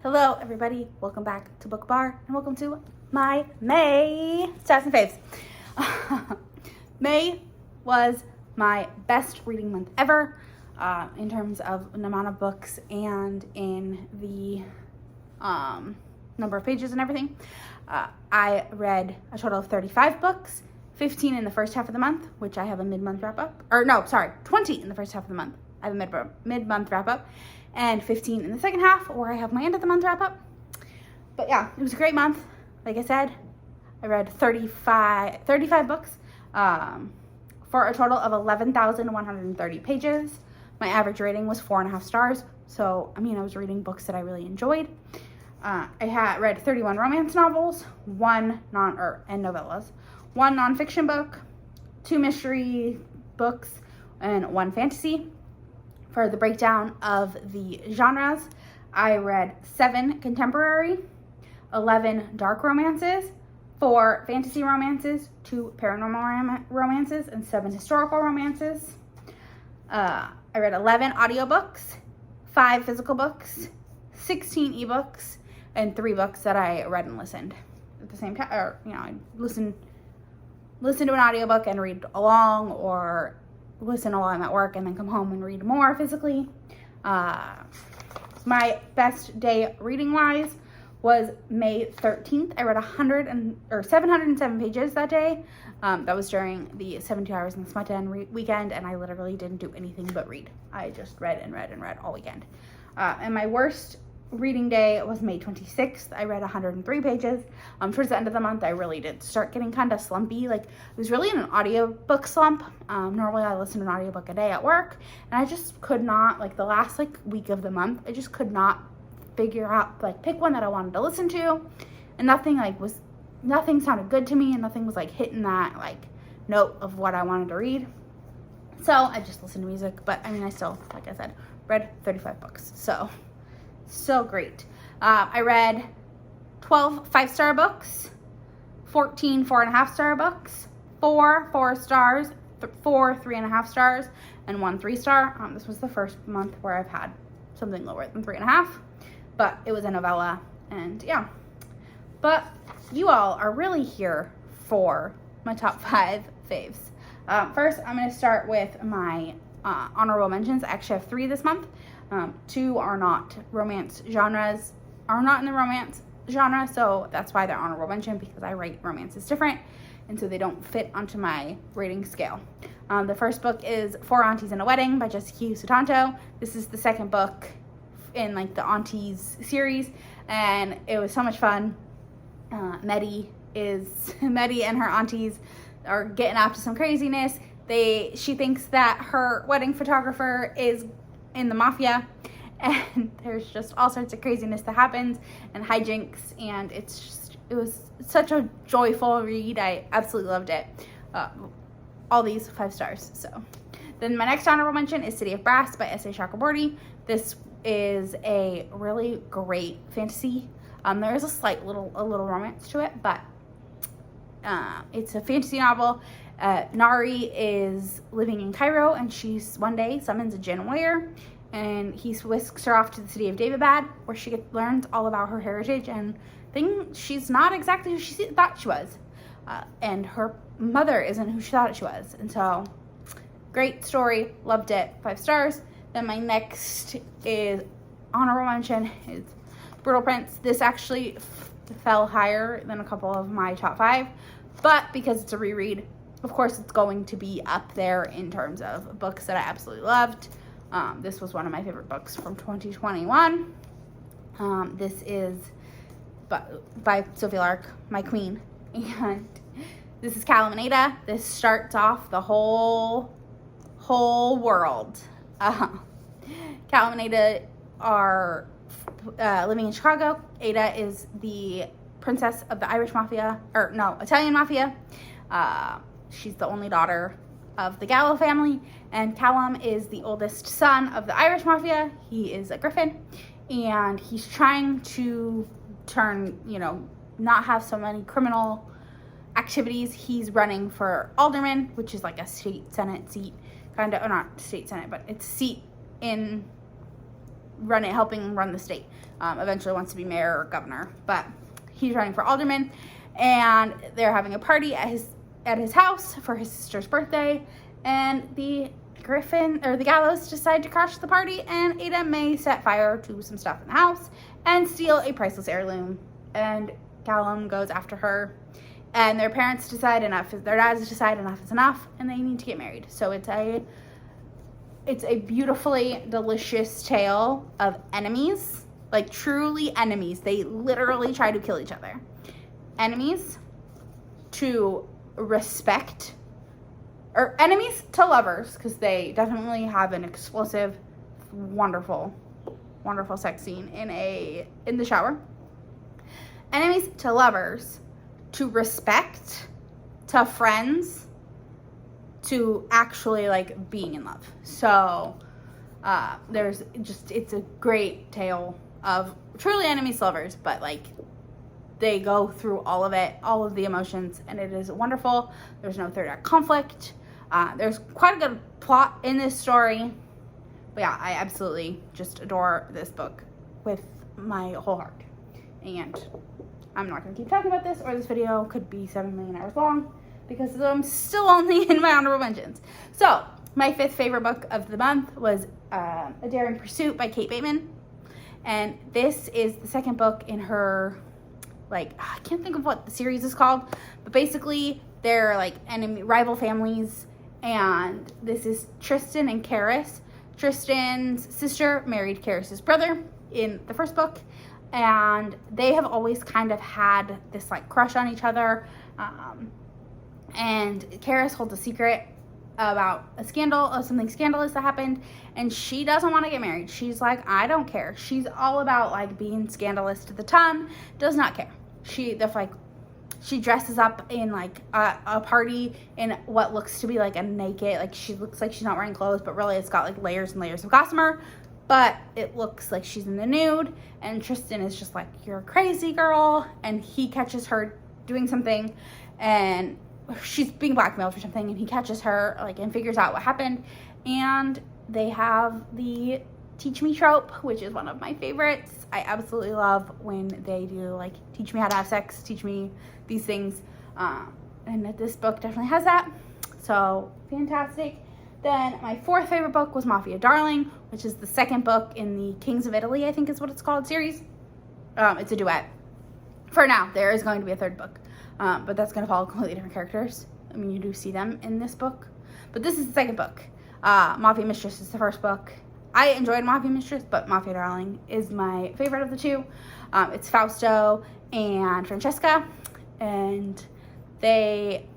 Hello, everybody. Welcome back to Book Bar, and welcome to my May Stats and Faves. May was my best reading month ever in terms of an amount of books and in the number of pages and everything. I read a total of 35 books, 15 in the first half of the month, which I have a mid-month wrap-up. 20 in the first half of the month. I have a mid-month wrap-up. And 15 in the second half, where I have my end of the month wrap-up. But yeah, it was a great month. Like I said, I read 35 books for a total of 11,130 pages. My average rating was 4.5 stars. So, I was reading books that I really enjoyed. I had read 31 romance novels, and novellas, 1 nonfiction book, 2 mystery books, and 1 fantasy. For the breakdown of the genres, I read 7 contemporary, 11 dark romances, 4 fantasy romances, 2 paranormal romances, and 7 historical romances. I read 11 audiobooks, 5 physical books, 16 ebooks, and 3 books that I read and listened at the same time. I listen to an audiobook and read along, or listen while I'm at work and then come home and read more physically. My best day reading wise was May 13th. I read 707 pages that day. That was during the 72 hours in the Smut Den weekend, and I literally didn't do anything but read. I just read and read and read all weekend. And my worst reading day was May 26th. I read 103 pages. Towards the end of the month, I really did start getting kind of slumpy. It was really in an audiobook slump. Normally I listen to an audiobook a day at work, and I just could not, the last week of the month, I just could not figure out, pick one that I wanted to listen to, and nothing sounded good to me, and nothing was hitting that note of what I wanted to read. So I just listened to music, but I still, like I said, read 35 books. So great. I read 12 5-star books, 14 4.5-star books, 4 4-stars, 4 3.5 stars, and 1 3-star. This was the first month where I've had something lower than 3.5, but it was a novella, and yeah. But you all are really here for my top 5 faves. First, I'm going to start with my honorable mentions. I actually have 3 this month. 2 are not romance genres, are not in the romance genre, so that's why they're honorable mention, because I rate romances different, and so they don't fit onto my rating scale. The first book is 4 Aunties and a Wedding by Sutanto. This is the second book in the Aunties series, and it was so much fun. Medi and her aunties are getting up to some craziness. She thinks that her wedding photographer is in the Mafia, and there's just all sorts of craziness that happens and hijinks, and it was such a joyful read. I absolutely loved it. All these 5 stars. So then my next honorable mention is City of Brass by S.A. Chakraborty. This is a really great fantasy. There is a little romance to it, but it's a fantasy novel. Nari is living in Cairo, and she one day summons a jinn warrior, and he whisks her off to the city of Davidbad, where she learns all about her heritage and things. She's not exactly who she thought she was, and her mother isn't who she thought she was. And so, great story, loved it, 5 stars. Then my next is honorable mention is Brutal Prince. This actually fell higher than a couple of my top 5, but because it's a reread, of course, it's going to be up there in terms of books that I absolutely loved. This was one of my favorite books from 2021. This is by Sophie Lark, my queen. And this is Callum and Ada. This starts off the whole world. Callum and Ada are living in Chicago. Ada is the princess of the Italian Mafia. She's the only daughter of the Gallo family, and Callum is the oldest son of the Irish Mafia. He is a griffin, and he's trying to not have so many criminal activities. He's running for alderman, which is a state senate seat, or not state senate, but it's a seat in helping run the state. Eventually wants to be mayor or governor, but he's running for alderman, and they're having a party at his house for his sister's birthday, and the gallows decide to crash the party, and Ada may set fire to some stuff in the house and steal a priceless heirloom, and Callum goes after her, and their dads decide enough is enough, and they need to get married. So it's a beautifully delicious tale of enemies, like truly enemies. They literally try to kill each other. Enemies to respect, or enemies to lovers, because they definitely have an explosive, wonderful sex scene in the shower. Enemies to lovers, to respect, to friends, to actually like being in love. So it's a great tale of truly enemies to lovers, but like they go through all of it, all of the emotions, and it is wonderful. There's no third act conflict. There's quite a good plot in this story. But yeah, I absolutely just adore this book with my whole heart. And I'm not going to keep talking about this, or this video could be 7 million hours long, because I'm still only in my honorable mentions. So, my 5th favorite book of the month was A Daring Pursuit by Kate Bateman. And this is the second book in her, I can't think of what the series is called, but basically they're like rival families, and this is Tristan and Karis. Tristan's sister married Karis's brother in the first book, and they have always kind of had this crush on each other, and Karis holds a secret about something scandalous that happened, and she doesn't want to get married. She's like, I don't care. She's all about being scandalous to the ton, does not care. She dresses up in a party in what looks to be a naked, she looks like she's not wearing clothes, but really it's got layers and layers of gossamer, but it looks like she's in the nude, and Tristan is just like, you're a crazy girl, and he catches her doing something, and she's being blackmailed for something, and he catches her and figures out what happened, and they have the teach me trope, which is one of my favorites. I absolutely love when they do teach me how to have sex, teach me these things, and this book definitely has that, so fantastic. Then my 4th favorite book was Mafia Darling, which is the second book in the Kings of Italy, I think is what it's called, series. It's a duet. For now, there is going to be a 3rd book, but that's going to follow completely different characters. I mean, you do see them in this book, but this is the 2nd book. Mafia Mistress is the 1st book. I enjoyed Mafia Mistress, but Mafia Darling is my favorite of the two. It's Fausto and Francesca, and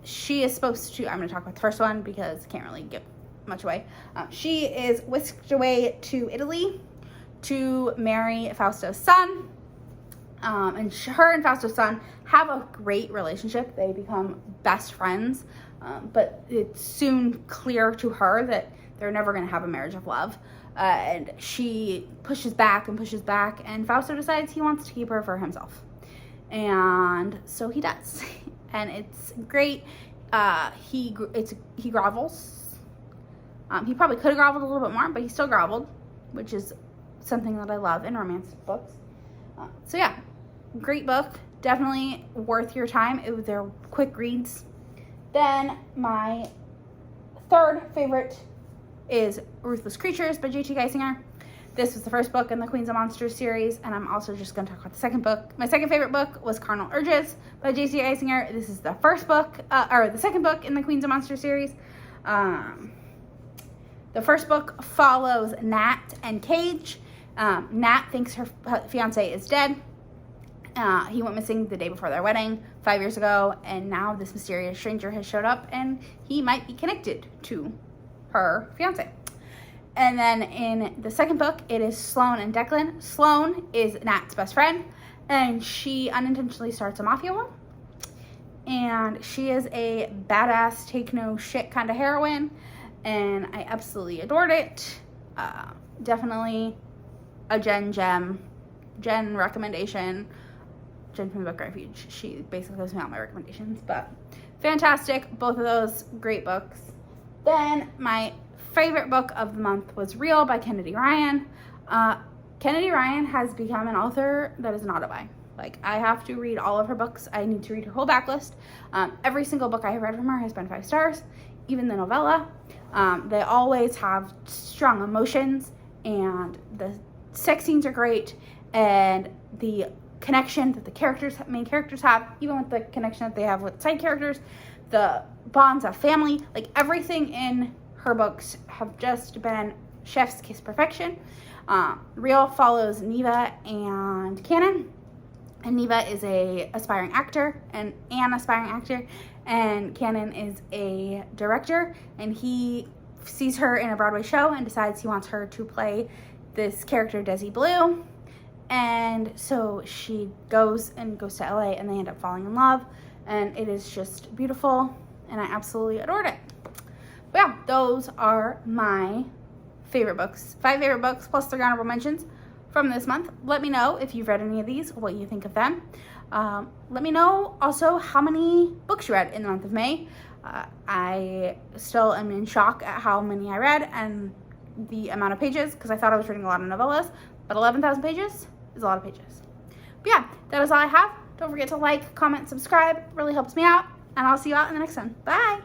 she is supposed to, I'm going to talk about the first one because I can't really give much away. She is whisked away to Italy to marry Fausto's son, and her and Fausto's son have a great relationship. They become best friends, but it's soon clear to her that they're never going to have a marriage of love, and she pushes back, and Fausto decides he wants to keep her for himself, and so he does, and it's great. He grovels. He probably could have groveled a little bit more, but he still groveled, which is something that I love in romance books. So yeah, great book. Definitely worth your time. They're quick reads. Then my 3rd favorite is Ruthless Creatures by J.T. Geissinger. This was the 1st book in the Queens of Monsters series, and I'm also just going to talk about the 2nd book. My 2nd favorite book was Carnal Urges by J.T. Geissinger. This is the 1st book, or the 2nd book in the Queens of Monsters series. The 1st book follows Nat and Cage. Nat thinks her fiance is dead. He went missing the day before their wedding 5 years ago, and now this mysterious stranger has showed up, and he might be connected to her fiance. And then in the 2nd book, it is Sloane and Declan. Sloane is Nat's best friend, and she unintentionally starts a mafia war. And she is a badass, take no shit kind of heroine, and I absolutely adored it. Definitely a Jen recommendation. Jen from the Book Refuge. She basically gives me all my recommendations, but fantastic. Both of those great books. Then my favorite book of the month was Real by Kennedy Ryan. Kennedy Ryan has become an author that is not a buy. Like, I have to read all of her books. I need to read her whole backlist. Every single book I have read from her has been 5 stars, even the novella. They always have strong emotions, and the sex scenes are great, and the connection that the main characters have, even with the connection that they have with side characters, the bonds of family, like everything in her books have just been chef's kiss perfection. Real follows Neva and Cannon, and Neva is an aspiring actor, and Cannon is a director, and he sees her in a Broadway show and decides he wants her to play this character, Desi Blue. And so she goes to LA, and they end up falling in love, and it is just beautiful, and I absolutely adored it. But yeah, those are my favorite books, 5 favorite books plus 3 honorable mentions from this month. Let me know if you've read any of these, what you think of them. Let me know also how many books you read in the month of May. I still am in shock at how many I read and the amount of pages, because I thought I was reading a lot of novellas, but 11,000 pages is a lot of pages. But yeah, that is all I have. Don't forget to like, comment, subscribe. It really helps me out, and I'll see you out in the next one. Bye!